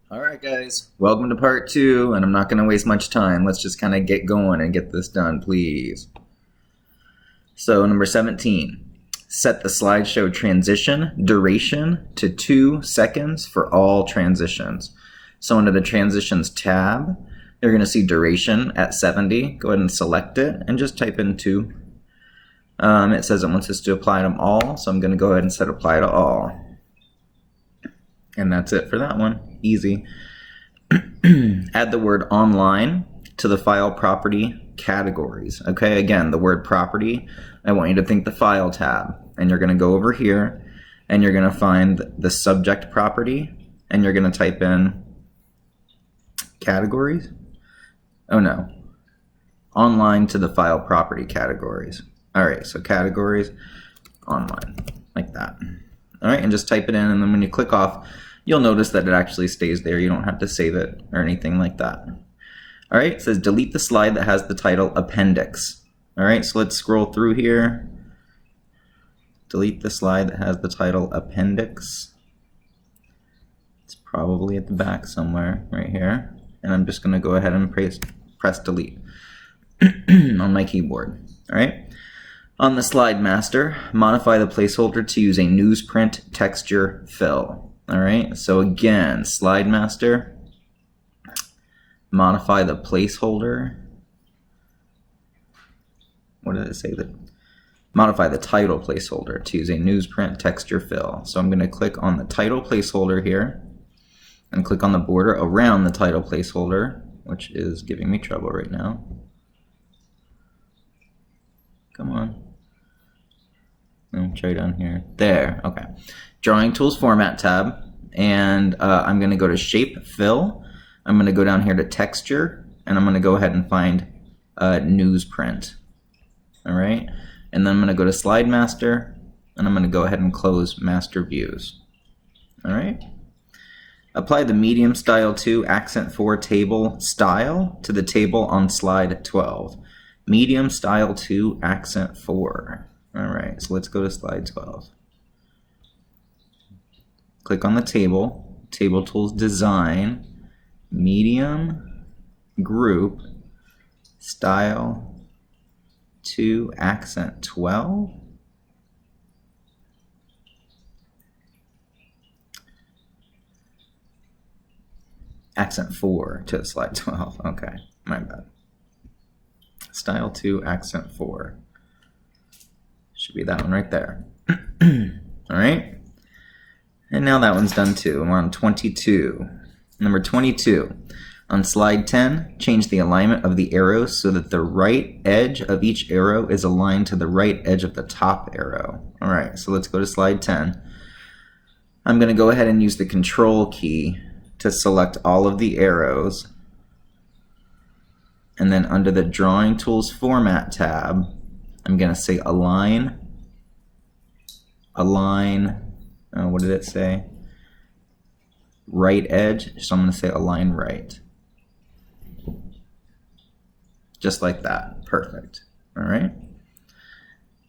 Alright guys, welcome to part 2, and I'm not going to waste much time. Let's just kind of get going and get this done, please. So number 17, set the slideshow transition duration to 2 seconds for all transitions. So under the transitions tab, you're going to see duration at 70. Go ahead and select it and just type in 2. It says it wants us to apply them all, so I'm going to go ahead and set apply to all. And that's it for that one. Easy. Add the word online to the file property categories. Okay, again, the word property, I want you to think the file tab. And you're going to go over here and you're going to find the subject property and you're going to type in categories. Oh no. Online to the file property categories. Alright, so categories, online, like that. Alright, and just type it in, and then when you click off, you'll notice that it actually stays there. You don't have to save it or anything like that. Alright, it says delete the slide that has the title appendix. Alright, so let's scroll through here. Delete the slide that has the title appendix. It's probably at the back somewhere, right here. And I'm just going to go ahead and press delete on my keyboard. Alright. On the slide master, modify the placeholder to use a newsprint texture fill. Alright, so again, slide master, modify the placeholder. What did it say? Modify the title placeholder to use a newsprint texture fill. So I'm going to click on the title placeholder here and click on the border around the title placeholder, which is giving me trouble right now. Come on. I'll try down here. There. Okay. Drawing Tools Format tab, and I'm going to go to Shape Fill. I'm going to go down here to Texture, and I'm going to go ahead and find Newsprint. All right. And then I'm going to go to Slide Master, and I'm going to go ahead and close Master Views. All right. Apply the Medium Style 2 Accent 4 Table Style to the table on Slide 12. Medium Style 2 Accent 4. Alright, so let's go to slide 12. Click on the table, Table Tools Design, Medium, Group, Style 2 Accent 12. Accent 4 to slide 12. Okay, my bad. Style 2 Accent 4. Should be that one right there. Alright. And now that one's done too. We're on 22. Number 22. On slide 10, change the alignment of the arrows so that the right edge of each arrow is aligned to the right edge of the top arrow. Alright, so let's go to slide 10. I'm going to go ahead and use the Control key to select all of the arrows. And then under the Drawing Tools Format tab, I'm going to say align, what did it say? Right edge, so I'm going to say align right. Just like that. Perfect. All right.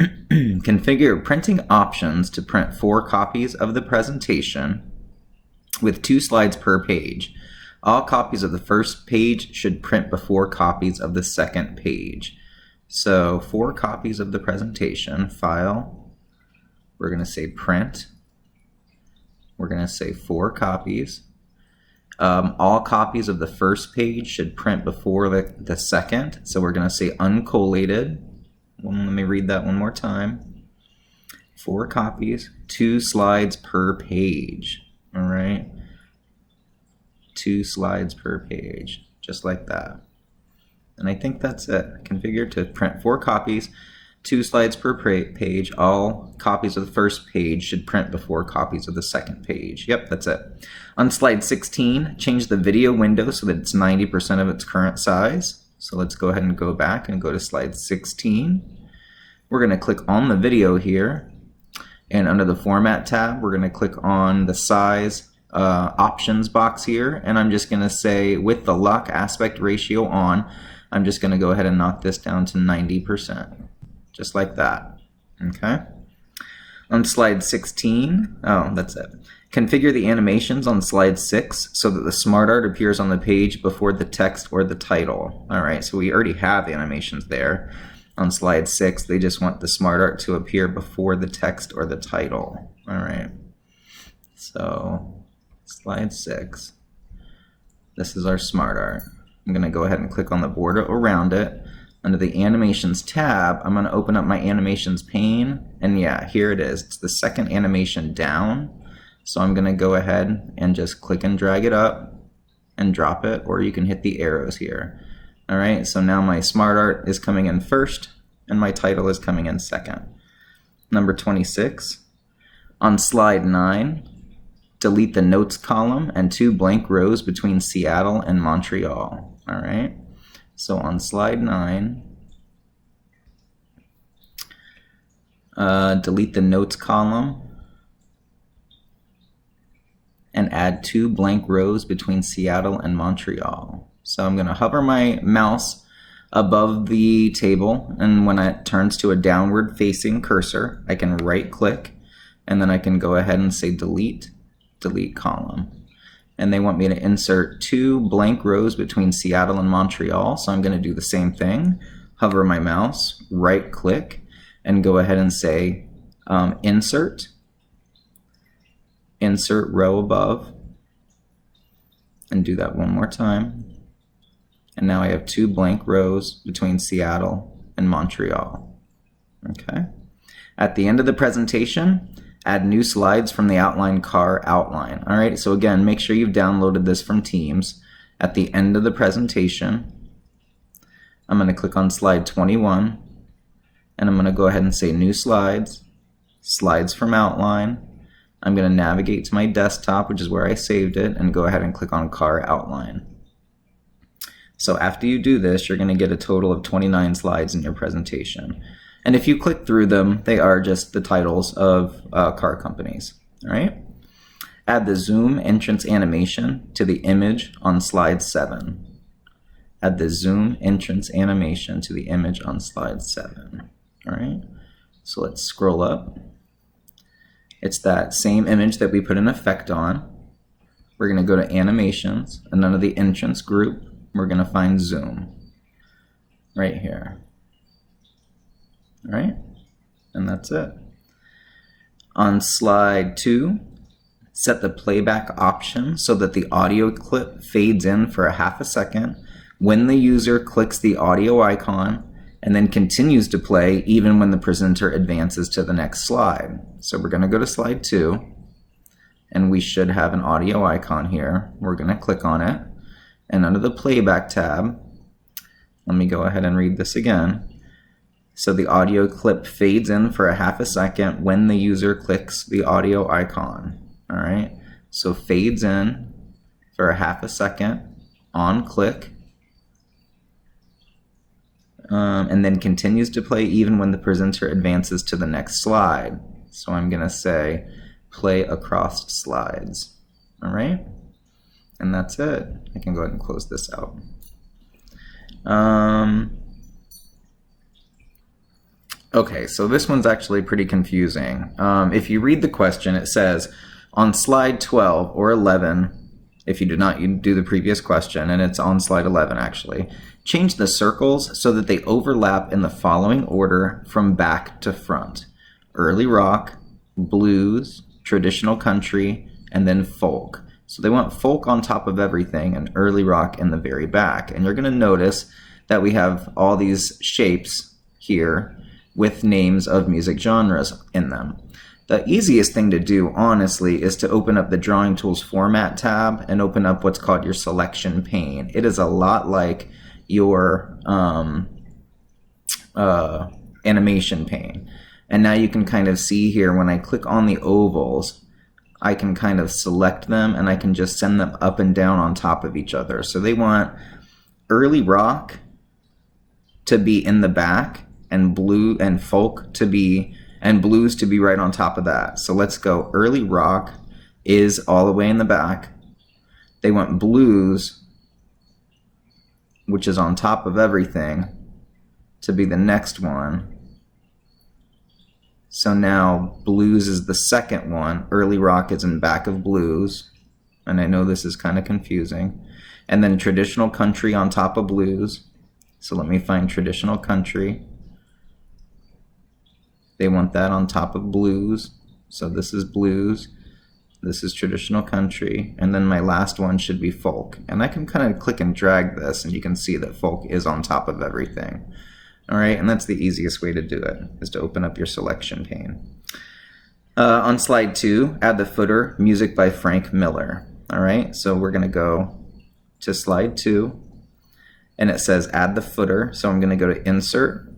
Configure printing options to print 4 copies of the presentation with 2 slides per page. All copies of the first page should print before copies of the second page. So 4 copies of the presentation, file, we're going to say print, we're going to say 4 copies. All copies of the first page should print before the second, so we're going to say uncollated. Let me read that one more time. 4 copies, 2 slides per page, all right? 2 slides per page, just like that. And I think that's it. Configure to print 4 copies, 2 slides per page. All copies of the first page should print before copies of the second page. Yep, that's it. On slide 16, change the video window so that it's 90% of its current size. So let's go ahead and go back and go to slide 16. We're going to click on the video here. And under the Format tab, we're going to click on the size options box here. And I'm just going to say, with the lock aspect ratio on, I'm just going to go ahead and knock this down to 90%, just like that. Okay. On slide 16, oh, that's it. Configure the animations on slide 6 so that the smart art appears on the page before the text or the title. All right, so we already have animations there. On slide 6, they just want the smart art to appear before the text or the title. All right, so slide 6, this is our smart art. I'm going to go ahead and click on the border around it. Under the Animations tab, I'm going to open up my Animations pane, and yeah, here it is. It's the second animation down. So I'm going to go ahead and just click and drag it up and drop it, or you can hit the arrows here. All right, so now my smart art is coming in first, and my title is coming in second. Number 26, on slide 9, delete the notes column and 2 blank rows between Seattle and Montreal. All right, so on slide 9, delete the notes column and add 2 blank rows between Seattle and Montreal. So I'm going to hover my mouse above the table, and when it turns to a downward facing cursor, I can right click, and then I can go ahead and say delete column. And they want me to insert 2 blank rows between Seattle and Montreal, so I'm going to do the same thing. Hover my mouse, right click, and go ahead and say insert row above, and do that one more time. And now I have 2 blank rows between Seattle and Montreal. Okay. At the end of the presentation, add new slides from the outline car outline. All right, so again, make sure you've downloaded this from Teams. At the end of the presentation, I'm going to click on slide 21, and I'm going to go ahead and say new slides, slides from outline. I'm going to navigate to my desktop, which is where I saved it, and go ahead and click on car outline. So after you do this, you're going to get a total of 29 slides in your presentation. And if you click through them, they are just the titles of car companies. All right. Add the zoom entrance animation to the image on slide 7. Add the zoom entrance animation to the image on slide 7. All right. So let's scroll up. It's that same image that we put an effect on. We're going to go to Animations, and under the Entrance group, we're going to find Zoom right here. All right, and that's it. On slide 2, set the playback option so that the audio clip fades in for a half a second when the user clicks the audio icon and then continues to play even when the presenter advances to the next slide. So we're going to go to slide 2, and we should have an audio icon here. We're going to click on it, and under the playback tab, let me go ahead and read this again. So the audio clip fades in for a half a second when the user clicks the audio icon. All right, so fades in for a half a second on click, and then continues to play even when the presenter advances to the next slide. So I'm going to say play across slides. All right, and that's it. I can go ahead and close this out. Okay, so this one's actually pretty confusing. If you read the question, it says on slide 12 or 11, if you did not do the previous question, and it's on slide 11 actually, change the circles so that they overlap in the following order from back to front: early rock, blues, traditional country, and then folk. So they want folk on top of everything and early rock in the very back. And you're going to notice that we have all these shapes here with names of music genres in them. The easiest thing to do, honestly, is to open up the Drawing Tools Format tab and open up what's called your selection pane. It is a lot like your animation pane. And now you can kind of see here when I click on the ovals, I can kind of select them and I can just send them up and down on top of each other. So they want early rock to be in the back and blue and folk to be and blues to be right on top of that. So let's go. Early rock is all the way in the back. They want blues, which is on top of everything, to be the next one. So now blues is the second one. Early rock is in back of blues. And I know this is kind of confusing. And then traditional country on top of blues. So let me find traditional country. They want that on top of blues. So this is blues. This is traditional country. And then my last one should be folk. And I can kind of click and drag this and you can see that folk is on top of everything. All right, and that's the easiest way to do it, is to open up your selection pane. On slide 2, add the footer, music by Frank Miller. All right, so we're gonna go to slide 2, and it says add the footer. So I'm gonna go to insert,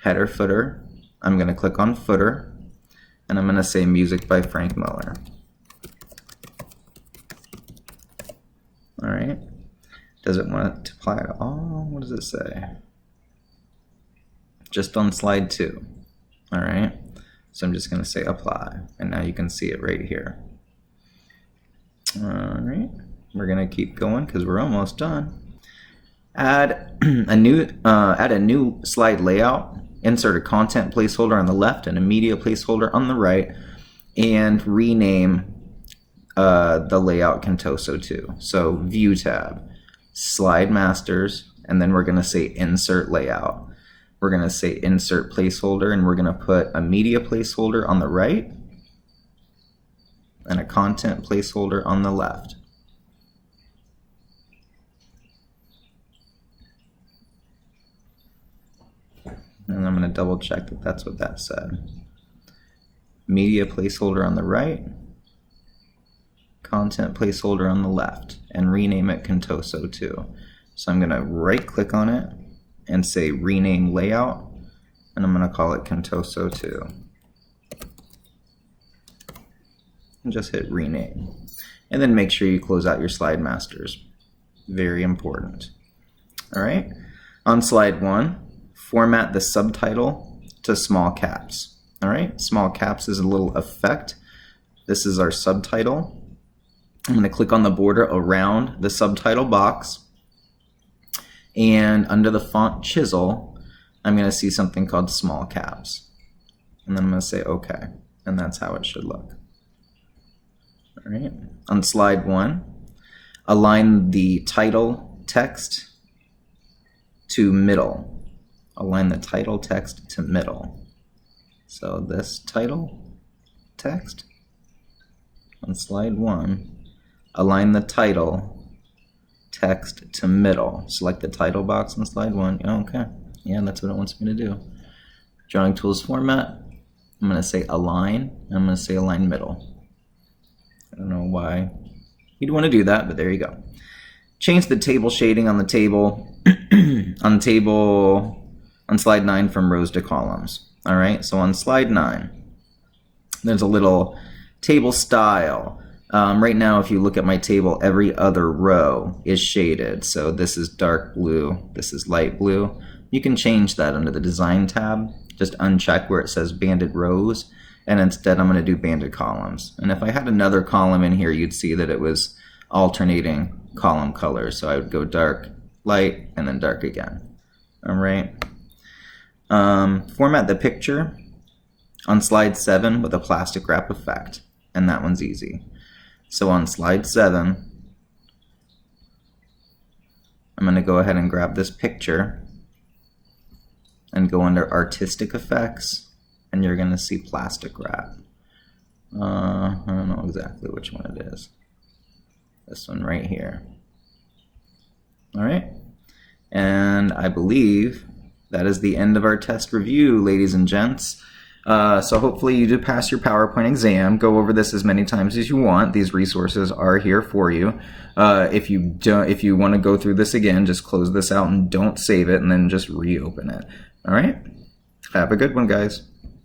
header footer. I'm gonna click on footer, and I'm gonna say music by Frank Miller. All right, does it want to apply to all? What does it say? Just on slide 2. All right, so I'm just going to say apply, and now you can see it right here. All right, we're going to keep going because we're almost done. Add a new slide layout. Insert a content placeholder on the left and a media placeholder on the right, and rename the layout Contoso 2. So View tab, Slide Masters, and then we're going to say Insert Layout. We're going to say insert placeholder, and we're going to put a media placeholder on the right and a content placeholder on the left. And I'm going to double check that that's what that said. Media placeholder on the right, content placeholder on the left, and rename it Contoso 2. So I'm going to right click on it and say rename layout, and I'm going to call it Contoso 2. And just hit rename. And then make sure you close out your slide masters. Very important. All right, on slide 1, format the subtitle to small caps. All right, small caps is a little effect. This is our subtitle. I'm going to click on the border around the subtitle box. And under the font chisel, I'm going to see something called small caps. And then I'm going to say OK. And that's how it should look. All right. On slide 1, align the title text to middle. Align the title text to middle. So this title text on slide 1, align the title text to middle. Select the title box on slide 1. Okay, yeah, that's what it wants me to do. Drawing tools format, I'm going to say align, and I'm going to say align middle. I don't know why you'd want to do that, but there you go. Change the table shading on the table, on slide 9 from rows to columns. All right, so on slide 9, there's a little table style. Right now, if you look at my table, every other row is shaded. So this is dark blue, this is light blue. You can change that under the Design tab. Just uncheck where it says banded rows, and instead I'm going to do banded columns. And if I had another column in here, you'd see that it was alternating column colors. So I would go dark, light, and then dark again. All right. Format the picture on slide 7 with a plastic wrap effect, and that one's easy. So on slide 7, I'm going to go ahead and grab this picture and go under Artistic Effects, and you're going to see Plastic Wrap. I don't know exactly which one it is. This one right here. All right. And I believe that is the end of our test review, ladies and gents. So hopefully you do pass your PowerPoint exam. Go over this as many times as you want. These resources are here for you. If you want to go through this again, just close this out and don't save it, and then just reopen it. All right? Have a good one, guys.